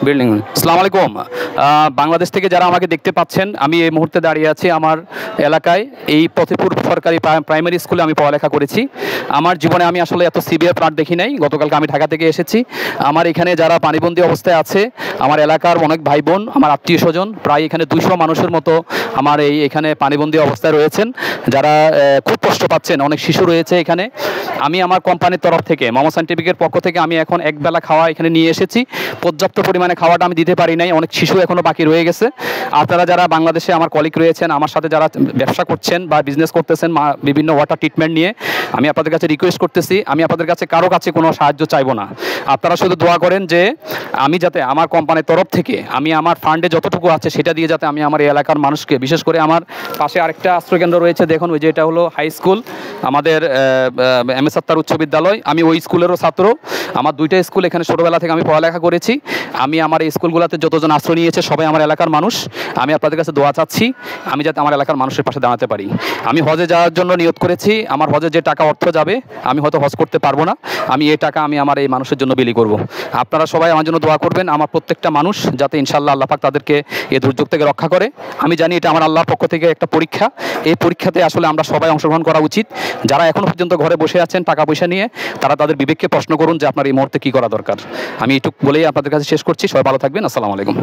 Building. আসসালামু আলাইকুম। বাংলাদেশ থেকে যারা আমাকে দেখতে পাচ্ছেন, আমি এই মুহূর্তে দাঁড়িয়ে আছি আমার এলাকায় এই ফতেপুর সরকারি প্রাইমারি স্কুলে আমি পড়ালেখা করেছি। আমার জীবনে আমি আসলে এত সিভিয়ার প্লান্ট দেখি নাই। গতকালকে আমি ঢাকা থেকে এসেছি। আমার এখানে যারা পানিবন্দী অবস্থায় আছে, আমার এলাকার অনেক ভাই বোন, আমার আত্মীয় স্বজন, প্রায় এখানে 200 মানুষের মতো আমার এখানে পানিবন্দী অবস্থায় রয়েছেন, যারা খুব কষ্ট পাচ্ছেন। অনেক শিশু রয়েছে এখানে। আমি আমার কোম্পানির তরফ থেকে, মামা সায়েন্টিফিকের পক্ষ থেকে আমি এখন একবেলা খাওয়া এখানে নিয়ে এসেছি। পর্যাপ্ত পরিমাণে খাওয়াটা আমি দিতে পারি নাই, অনেক শিশু এখনও বাকি রয়ে গেছে। আপনারা যারা বাংলাদেশে আমার কলিগ রয়েছেন, আমার সাথে যারা ব্যবসা করছেন বা বিজনেস করতেছেন বিভিন্ন ওয়াটার ট্রিটমেন্ট নিয়ে, আমি আপনাদের কাছে রিকোয়েস্ট করতেছি, আমি আপনাদের কাছে কারো কাছে কোনো সাহায্য চাইবো না। আপনারা শুধু দোয়া করেন যে আমি যাতে আমার কোম্পানির তরফ থেকে আমি আমার ফান্ডে যতটুকু আছে সেটা দিয়ে যাতে আমি আমার এই এলাকার মানুষকে, বিশেষ করে আমার পাশে আরেকটা আশ্রয়কেন্দ্র রয়েছে, দেখুন ওই যে এটা হলো হাই স্কুল, আমাদের এম.এস. আত্তার উচ্চ বিদ্যালয়। আমি ওই স্কুলেরও ছাত্র। আমার 2টা স্কুল এখানে ছোটোবেলা থেকে আমি পড়ালেখা করেছি। আমি আমার এই স্কুলগুলোতে যতজন আশ্রয় নিয়েছে সবাই আমার এলাকার মানুষ। আমি আপনাদের কাছে দোয়া চাচ্ছি, আমি যাতে আমার এলাকার মানুষের পাশে দাঁড়াতে পারি। আমি হজে যাওয়ার জন্য নিয়ত করেছি। আমার হজে যে টাকা অর্থ যাবে, আমি হয়তো হজ করতে পারবো না, আমি এই টাকা আমি আমার এই মানুষের জন্য বিলি করব। আপনারা সবাই আমার জন্য দোয়া করবেন, আমার প্রত্যেকটা মানুষ যাতে ইনশাআল্লাহ আল্লাহ পাক তাদেরকে এই দুর্যোগ থেকে রক্ষা করে। আমি জানি এটা আমার আল্লাহর পক্ষ থেকে একটা পরীক্ষা। এই পরীক্ষাতে আসলে আমরা সবাই অংশগ্রহণ করা উচিত। যারা এখনও পর্যন্ত ঘরে বসে আছেন টাকা পয়সা নিয়ে, তারা তাদের বিবেককে প্রশ্ন করুন যে আপনার এই মুহূর্তে কী করা দরকার। আমি এইটুকু বলেই আপনাদের কাছে শেষ করছি। সবাই ভালো থাকবেন। আসসালামু আলাইকুম।